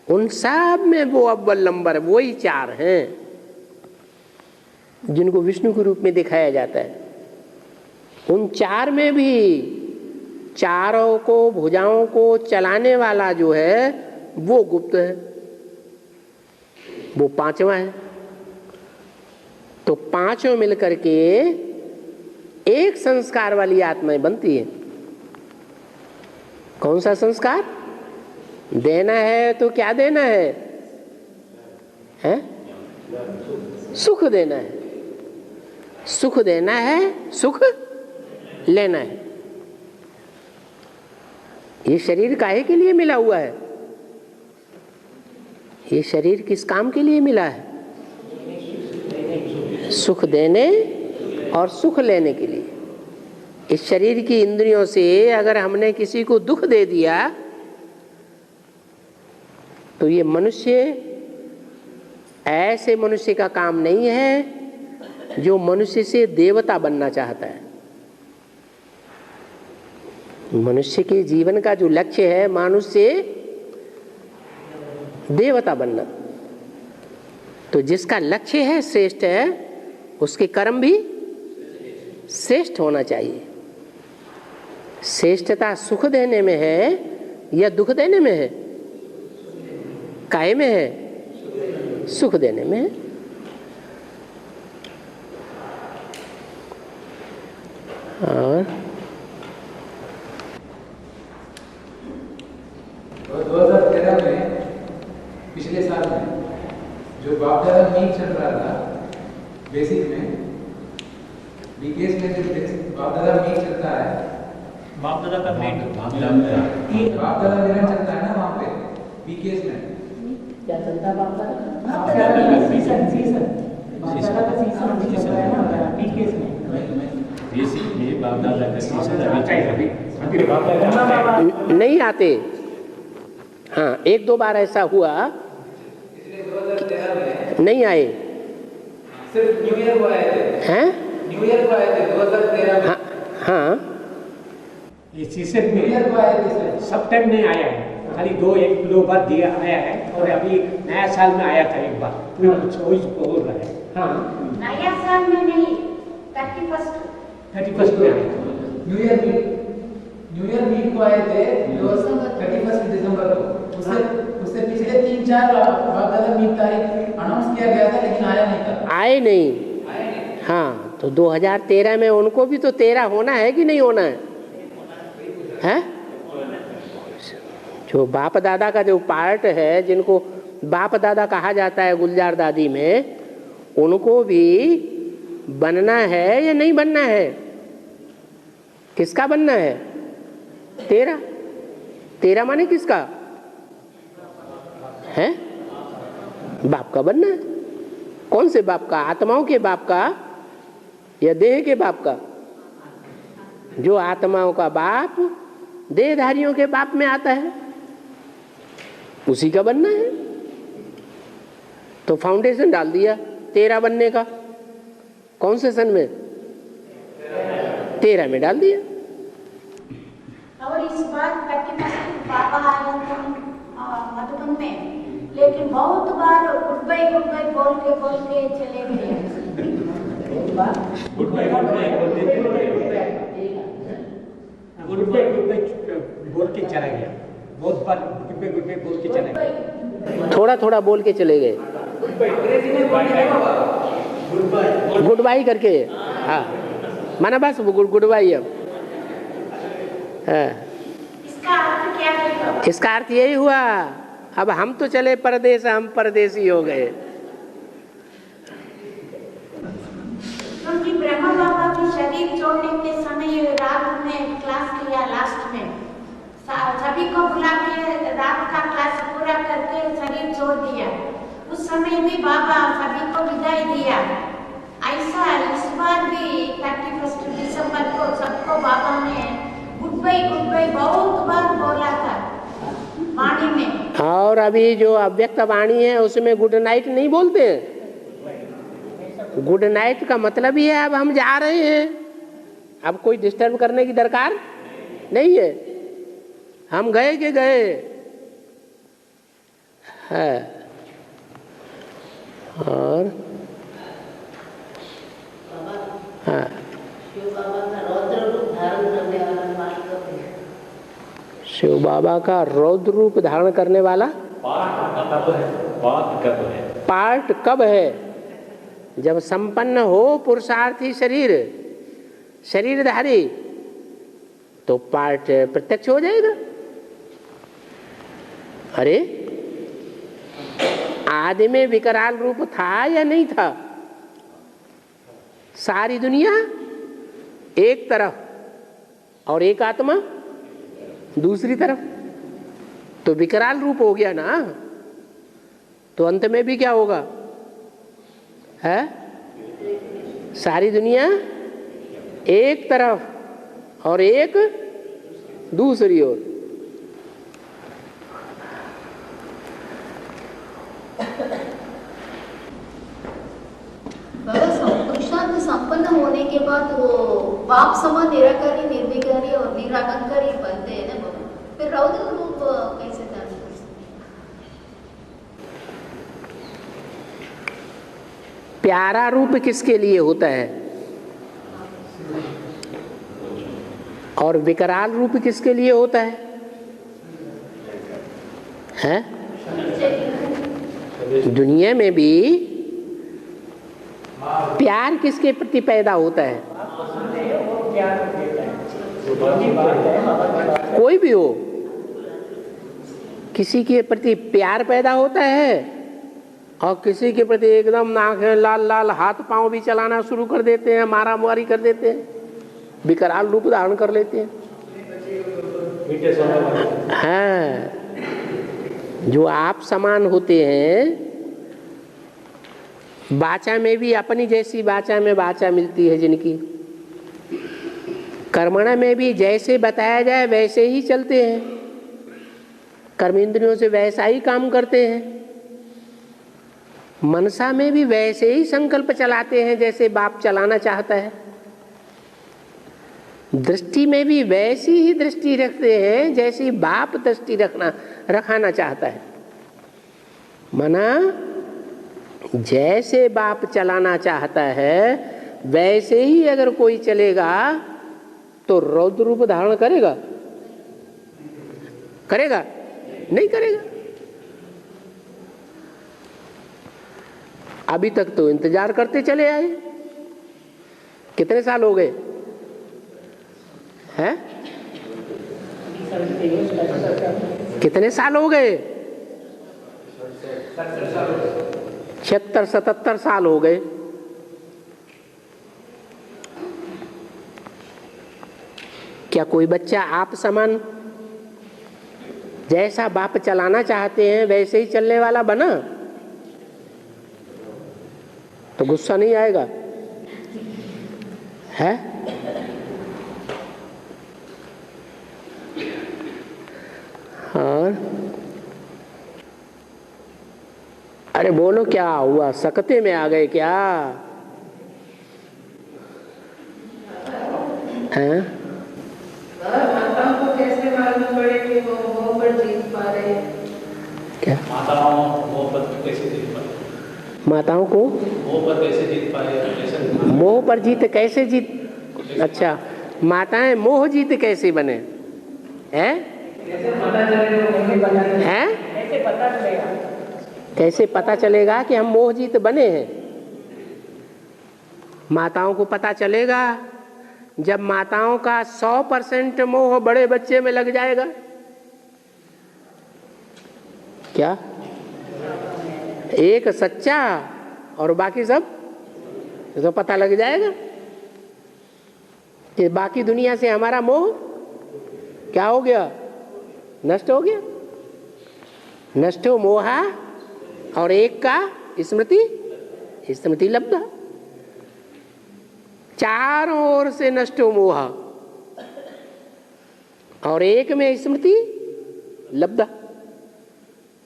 उन सब में वो अव्वल नंबर वही 4 हैं जिनको विष्णु के रूप में दिखाया जाता है। उन 4 में भी चारों को भुजाओं को चलाने वाला जो है वो गुप्त है, वो 5वां है। तो 5 मिलकर के एक संस्कार वाली आत्माएं बनती है। कौन सा संस्कार देना है? तो क्या देना है? हैं? सुख देना है। सुख देना है, सुख लेना है। ये शरीर काहे के लिए मिला हुआ है? ये शरीर किस काम के लिए मिला है? सुख देने और सुख लेने के लिए। इस शरीर की इंद्रियों से अगर हमने किसी को दुख दे दिया तो ये मनुष्य ऐसे मनुष्य का काम नहीं है जो मनुष्य से देवता बनना चाहता है। मनुष्य के जीवन का जो लक्ष्य है मनुष्य से देवता बनना। तो जिसका लक्ष्य है श्रेष्ठ है, उसके कर्म भी श्रेष्ठ होना चाहिए। श्रेष्ठता सुख देने में है या दुख देने में है? काहे में है? सुख देने में है। और 2013 में, पिछले साल में जो बाप दादा मीट चल रहा था बेसिक में, बीकेएस में जो बाप दादा मीट चलता है, बाप दादा का मीट, बाप दादा मेरा चलता है ना वहाँ पे बीकेएस में। क्या चलता है? बाप दादा सीजन बाप दादा का सीजन अभी चल रहा है ना बीकेएस में। बेसिक में बाप दादा का सीजन अभी नहीं आते। हाँ, 1-2 बार ऐसा हुआ, नहीं आए। सिर्फ न्यू ईयर को आए थे। हैं? न्यू ईयर को आए थे 2013 में। हाँ, ये सीजन में सब टाइम नहीं आया है, खाली 2-1 बार दिया आया है। और अभी नया साल में आया था एक बार, कुछ बोल रहा है। हाँ, नया साल में नहीं, 31 में आया था। न्यू ईयर मीट को आए थे 31 दिसंबर को। उससे पिछले 3-4 बाप दादा मीट तारीख अनाउंस किया गया था, लेकिन आया नहीं था। आए नहीं। हाँ, तो 2013 में उनको भी तो 13 होना है कि नहीं होना है? हैं? जो बाप दादा का जो पार्ट है, जिनको बाप दादा कहा जाता है गुलजार दादी में, उनको भी बनना है या नहीं बनना है? किसका बनना है? 13 माने किसका है? बाप का बनना है। कौन से बाप का? आत्माओं के बाप का या देह के बाप का? जो आत्माओं का बाप देहधारियों के बाप में आता है, उसी का बनना है। तो फाउंडेशन डाल दिया 13 बनने का। कौन से सन में? 13 में डाल दिया। और इस बार 31 पापा आए थे मधुबन में, लेकिन बहुत बार गुड बाय बोल के चले गए। गुड बाय बोल के चला गया। बहुत बार गुड बाय बोल के चला गया। थोड़ा बोल के चले गए, गुड बाय करके। हाँ, माना बस गुड बाय। अब इसका अर्थ क्या है? इसका अर्थ यही हुआ, अब हम तो चले परदेश, हम परदेसी हो गए। क्योंकि ब्रह्मा बाबा की शरीर छोड़ने के समय रात में क्लास किया, लास्ट में सभी को बुला के रात का क्लास पूरा करके शरीर छोड़ दिया। उस समय भी बाबा सभी को विदाई दिया। ऐसा इस बार भी 31 दिसंबर को सबको बाबा ने गुड बाय बहुत बार बोला था वाणी में। और अभी जो अव्यक्त वाणी है उसमें गुड नाइट नहीं बोलते हैं। गुड नाइट का मतलब ही है अब हम जा रहे हैं, अब कोई डिस्टर्ब करने की दरकार नहीं है, हम गए के गए है। और हाँ, शिव बाबा का रौद्र रूप धारण करने वाला पाठ कब है? शिव बाबा का रौद्र रूप धारण करने वाला पाठ कब है? जब संपन्न हो पुरुषार्थी शरीर, शरीरधारी, तो पाठ प्रत्यक्ष हो जाएगा। अरे आदि में विकराल रूप था या नहीं था? सारी दुनिया एक तरफ और एक आत्मा दूसरी तरफ, तो विकराल रूप हो गया ना। तो अंत में भी क्या होगा? है सारी दुनिया एक तरफ और एक दूसरी ओर। पुरुषार्थ संपन्न होने के बाद वो बाप समान निराकारी, निर्विकारी और निराहंकारी बनते हैं ना बाबा, फिर रौद्र रूप कैसे धारण कर सकते? प्यारा रूप किसके लिए होता है और विकराल रूप किसके लिए होता है? हैं? दुनिया में भी प्यार किसके प्रति पैदा होता है? कोई भी हो, किसी के प्रति प्यार पैदा होता है और किसी के प्रति एकदम नाक लाल लाल, हाथ पांव भी चलाना शुरू कर देते हैं, मारा मारी कर देते हैं, विकराल रूप धारण कर लेते हैं। हाँ, जो आप समान होते हैं, वाचा में भी अपनी जैसी वाचा में वाचा मिलती है जिनकी, कर्मणा में भी जैसे बताया जाए वैसे ही चलते हैं, कर्मेंद्रियों से वैसा ही काम करते हैं, मनसा में भी वैसे ही संकल्प चलाते हैं जैसे बाप चलाना चाहता है, दृष्टि में भी वैसी ही दृष्टि रखते हैं जैसी बाप दृष्टि रखाना चाहता है। मना जैसे बाप चलाना चाहता है वैसे ही अगर कोई चलेगा तो रौद्र रूप धारण करेगा? करेगा? नहीं करेगा। अभी तक तो इंतजार करते चले आए। कितने साल हो गए हैं? कितने साल हो गए? 76-77 साल हो गए। क्या कोई बच्चा आप समान जैसा बाप चलाना चाहते हैं वैसे ही चलने वाला बना? तो गुस्सा नहीं आएगा? है? और अरे बोलो, क्या हुआ? सकते में आ गए क्या? हैं? माताओं को कैसे मालूम पड़े कि वो मोह पर जीत पा रहे हैं? क्या? माताओं मोह पर कैसे जीत पाए? माताओं को मोह पर कैसे जीत पाए? मोह पर जीत कैसे जीत? अच्छा, माताएं मोह जीत कैसे बने? हैं? हैं? कैसे पता चलेगा कि हम मोह जीत बने हैं? माताओं को पता चलेगा जब माताओं का 100% मोह बड़े बच्चे में लग जाएगा। क्या? एक सच्चा और बाकी सब तो पता लग जाएगा कि बाकी दुनिया से हमारा मोह क्या हो गया? नष्ट हो गया। नष्ट हो मोहा और एक का स्मृति, स्मृति लब्धा। चारों ओर से नष्ट हो मोहा और एक में स्मृति लब्धा।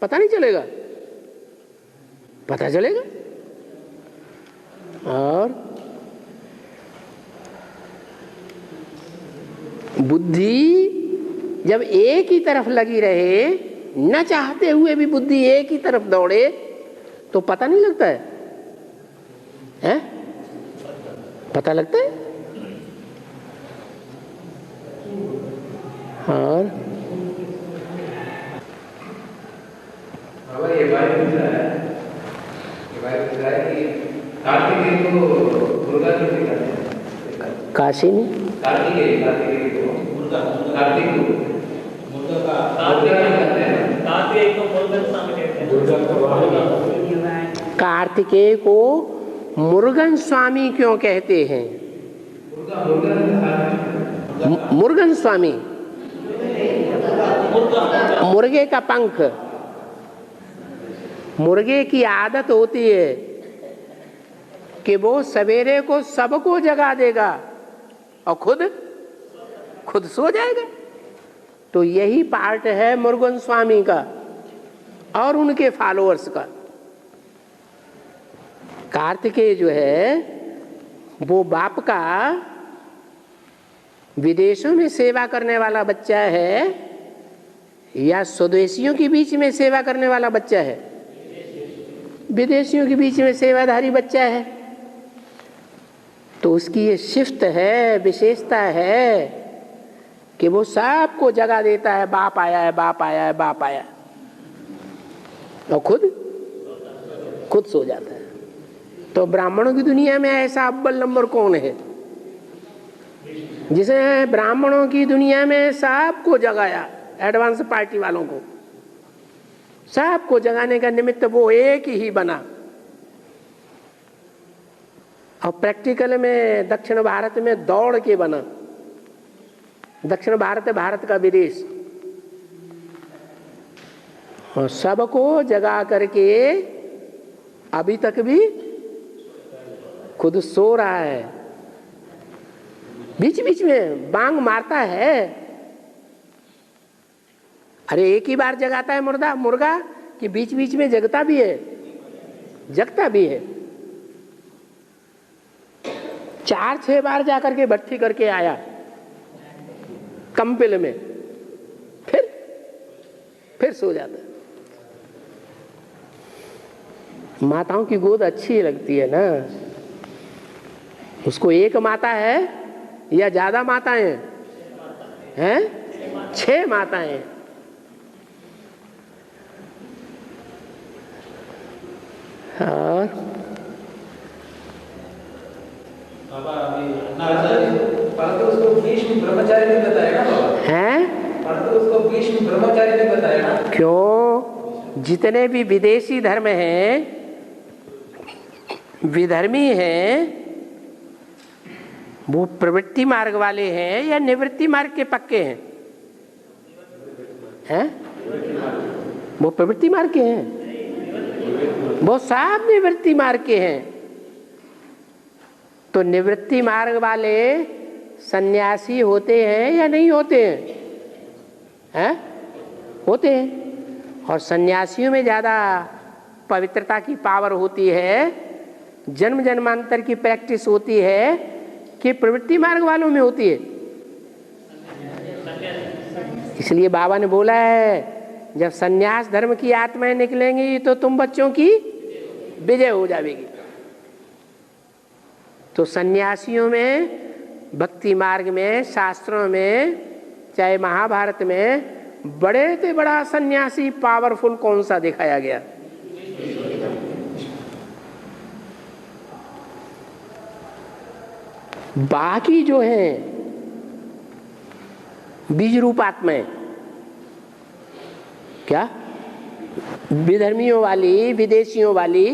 पता नहीं चलेगा? पता चलेगा। और बुद्धि जब एक ही तरफ लगी रहे, न चाहते हुए भी बुद्धि एक ही तरफ दौड़े, तो पता नहीं लगता है, हैं? पता लगता है। और ये बात पूछ रहा है कि कार्तिकेय को मुर्गा क्यों नहीं करते? काशी में कार्तिकेय को कार्तिक को मुर्गा का कार्तिकेय को मुर्गन स्वामी कहते हैं। कार्तिकेय को मुर्गन स्वामी क्यों कहते हैं? मुर्गन स्वामी, मुर्गे का पंख। मुर्गे की आदत होती है कि वो सवेरे को सबको जगा देगा और खुद सो जाएगा। तो यही पार्ट है मुर्गन स्वामी का और उनके फॉलोअर्स का। कार्तिकेय जो है वो बाप का विदेशों में सेवा करने वाला बच्चा है या स्वदेशियों के बीच में सेवा करने वाला बच्चा है? विदेशियों के बीच में सेवाधारी बच्चा है। तो उसकी ये शिफ्ट है, विशेषता है कि वो सबको जगा देता है, बाप आया है, बाप आया है, बाप आया, और खुद सो जाता है। तो ब्राह्मणों की दुनिया में ऐसा अव्वल नंबर कौन है जिसे ब्राह्मणों की दुनिया में सबको जगाया? एडवांस पार्टी वालों को सबको जगाने का निमित्त वो एक ही बना। और प्रैक्टिकल में दक्षिण भारत में दौड़ के बना। दक्षिण भारत है भारत का विदेश, और सबको जगा करके अभी तक भी खुद सो रहा है। बीच बीच में बांग मारता है। अरे एक ही बार जगाता है मुर्गा कि बीच बीच में जगता भी है, जगता भी है। 4-6 बार जाकर के भट्टी करके आया कंपिल में, फिर सो जाता है। माताओं की गोद अच्छी लगती है ना। उसको एक माता है या ज्यादा माताएं हैं? 6 माताएं। और परंतु उसको भीष्म ब्रह्मचारी नहीं बताएगा बाबा, हैं? परंतु उसको भीष्म ब्रह्मचारी नहीं बताएगा। क्यों? जितने भी विदेशी धर्म हैं, विधर्मी हैं, वो प्रवृत्ति मार्ग वाले हैं या निवृत्ति मार्ग के पक्के हैं? वो प्रवृत्ति मार्ग के हैं, वो सब निवृत्ति मार्ग के हैं। तो निवृत्ति मार्ग वाले सन्यासी होते हैं या नहीं होते हैं? हैं? होते हैं। और सन्यासियों में ज़्यादा पवित्रता की पावर होती है, जन्म जन्मांतर की प्रैक्टिस होती है कि प्रवृत्ति मार्ग वालों में होती है। इसलिए बाबा ने बोला है जब सन्यास धर्म की आत्माएं निकलेंगी तो तुम बच्चों की विजय हो जाएगी। तो सन्यासियों में, भक्ति मार्ग में, शास्त्रों में, चाहे महाभारत में, बड़े से बड़ा सन्यासी पावरफुल कौन सा दिखाया गया? बाकी जो हैं बीज रूपात्माएं, क्या विधर्मियों वाली, विदेशियों वाली,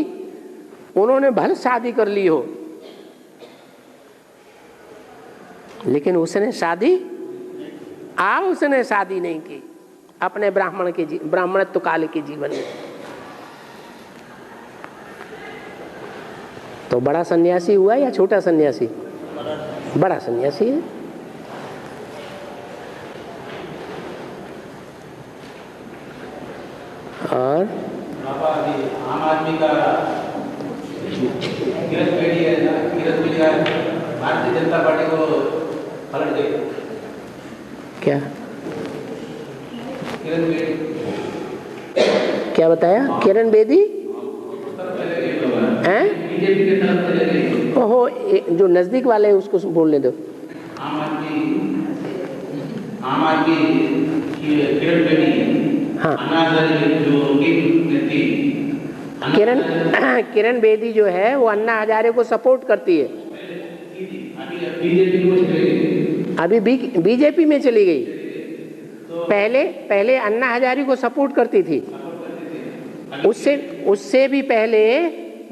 उन्होंने भले शादी कर ली हो, लेकिन उसने शादी नहीं की अपने ब्राह्मणत्व काल के जीवन में। तो बड़ा सन्यासी हुआ या छोटा सन्यासी? बड़ा सन्यासी है। और आम आदमी का गिरफ्त है ना, भारतीय जनता पार्टी को पलट गई। क्या किरण बेदी क्या बताया? किरण बेदी हैं? बीजेपी की तरफ चले गई। ओहो, जो नजदीक वाले हैं उसको बोलने दो। आम आदमी की किरण बेदी, हाँ। अन्ना हजारे जो थी, किरण बेदी जो है वो अन्ना हजारे को सपोर्ट करती है। बीजेपी को चले गई। अभी बीजेपी में चली गई। पहले अन्ना हजारे को सपोर्ट करती थी। उससे भी पहले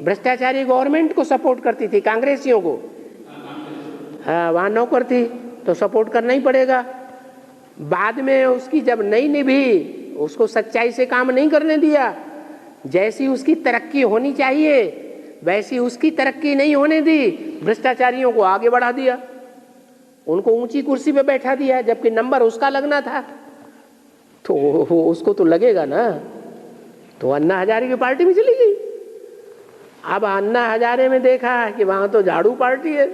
भ्रष्टाचारी गवर्नमेंट को सपोर्ट करती थी, कांग्रेसियों को। हाँ, वहाँ नौकर थी तो सपोर्ट करना ही पड़ेगा। बाद में उसकी जब नहीं निभी, उसको सच्चाई से काम नहीं करने दिया। जैसी उसकी तरक्की होनी चाहिए वैसी उसकी तरक्की नहीं होने दी। भ्रष्टाचारियों को आगे बढ़ा दिया, उनको ऊंची कुर्सी पे बैठा दिया, जबकि नंबर उसका लगना था। तो उसको तो लगेगा ना। तो अन्ना हजारे की पार्टी में चली गई। अब अन्ना हजारे में देखा कि वहां तो झाड़ू पार्टी है,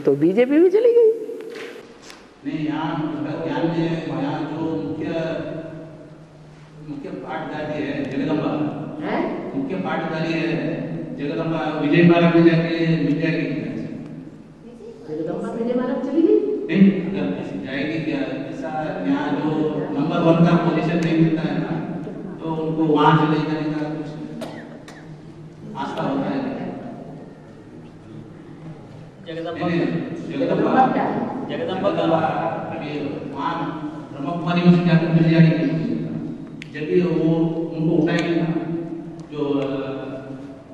तो बीजेपी में चली गई। नहीं, यहाँ ज्ञान में यहाँ जो मुख्य पाठधारी है जगदम्बा, मुख्य पाठधारी है जगदम्बा, विजय माला में जाके मिल जाएगी। जगदम्बा विजय माला चली गई नहीं, अगर जाएगी क्या? ऐसा यहाँ जो नंबर 1 का पोजीशन नहीं मिलता है ना, तो उनको वहाँ चले जाने का कुछ आस्था होता है। जगदम्बा का अभी वहाँ ब्रह्म कुमारी में जाकर मिल जाएगी। जब भी वो उनको उठाएगी ना, जो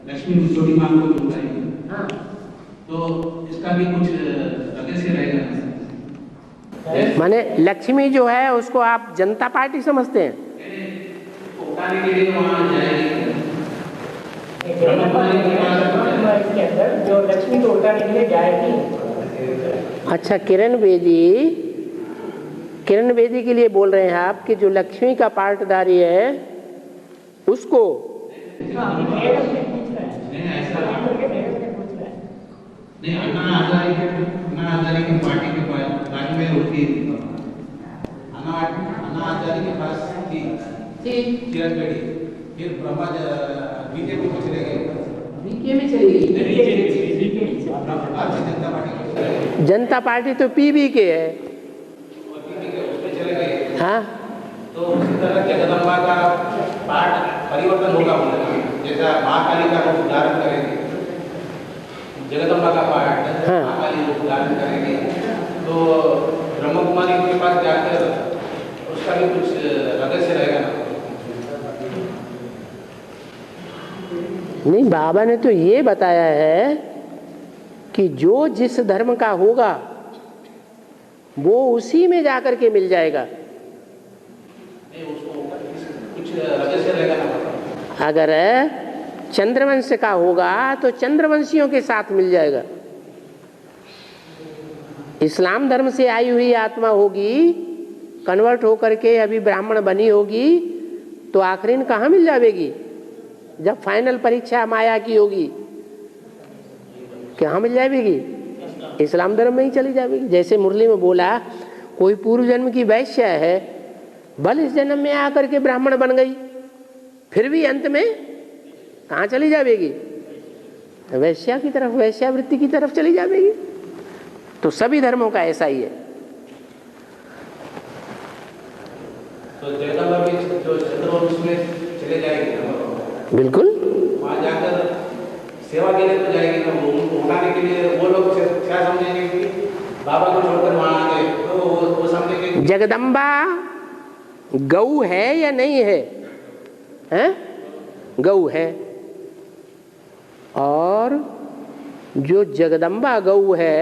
लक्ष्मी छोटी माँ को उठाएगी, हाँ, तो इसका भी कुछ रहस्य रहेगा। माने लक्ष्मी जो है उसको आप जनता पार्टी समझते हैं? उठाने के लिए वहाँ जाएगी। जो लक्ष्मी को उठाने के लिए जाएगी। अच्छा, किरण बेदी के लिए बोल रहे हैं आप कि जो लक्ष्मी का पार्टदारी है उसको? नहीं, अन्ना हजारे की पार्टी के पास में होती है। अन्ना हजारे के पास थी किरण बेदी, फिर ब्रह्मा बीजेपी में चले गए। जनता पार्टी तो पीबी के है। हाँ, तो उसी तरह जगदम्बा का पाठ परिवर्तन होगा। जैसा महाकाली का रूप धारण करेंगे, जगदम्बा का पाठ महाकाली रूप धारण करेंगे, तो ब्रह्म कुमारी के पास जाकर उसका भी कुछ रहस्य रहेगा। नहीं, बाबा ने तो ये बताया है कि जो जिस धर्म का होगा वो उसी में जाकर के मिल जाएगा। अगर चंद्रवंश का होगा तो चंद्रवंशियों के साथ मिल जाएगा। इस्लाम धर्म से आई हुई आत्मा होगी, कन्वर्ट होकर के अभी ब्राह्मण बनी होगी, तो आखिरी में कहाँ मिल जाएगी? जब फाइनल परीक्षा माया की होगी, कहाँ मिल जाएगी? इस्लाम धर्म में ही चली जाएगी। जैसे मुरली में बोला, कोई पूर्व जन्म की वैश्य है, भले इस जन्म में आकर के ब्राह्मण बन गई, फिर भी अंत में कहाँ चली जाएगी? वैश्या की तरफ, वैश्यावृत्ति की तरफ चली जाएगी। तो सभी धर्मों का ऐसा ही है। तो जगदम्बा भी जो चंद्रवंश में चले जाएगी, बिल्कुल वहाँ जाकर सेवा के लिए तो जाएगी ना। वो उनको उठाने के लिए वो लोग क्या समझेंगे कि बाबा को छोड़कर वहाँ आ गए, तो वो समझेंगे जगदम्बा गौ है या नहीं है? हैं? गौ है। और जो जगदम्बा गौ है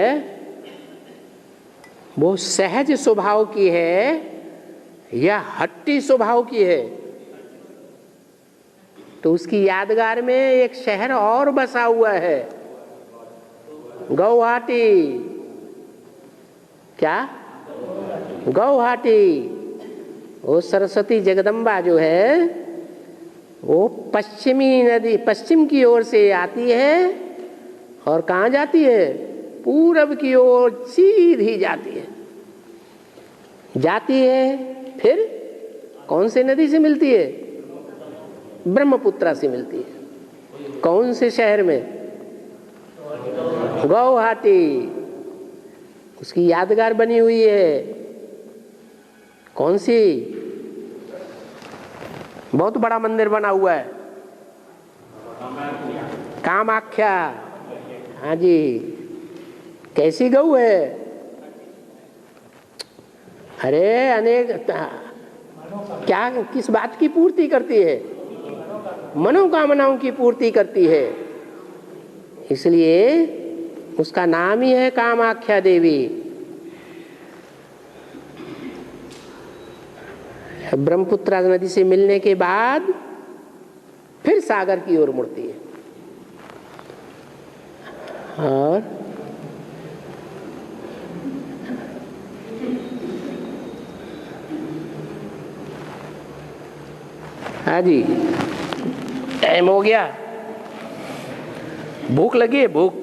वो सहज स्वभाव की है या हट्टी स्वभाव की है? तो उसकी यादगार में एक शहर और बसा हुआ है, गौहाटी। क्या? गौहाटी। वो सरस्वती जगदम्बा जो है वो पश्चिमी नदी, पश्चिम की ओर से आती है और कहाँ जाती है? पूरब की ओर सीधी जाती है। जाती है फिर कौन से नदी से मिलती है? ब्रह्मपुत्रा से मिलती है। कौन से शहर में? गुवाहाटी। उसकी यादगार बनी हुई है कौन सी? बहुत बड़ा मंदिर बना हुआ है, कामाख्या। हाँ जी। कैसी गऊ है? अरे अनेक क्या किस बात की पूर्ति करती है? मनोकामनाओं की पूर्ति करती है, इसलिए उसका नाम ही है कामाख्या देवी। ब्रह्मपुत्रा नदी से मिलने के बाद फिर सागर की ओर मुड़ती है। और हाँ जी, टाइम हो गया। भूख लगी है? भूख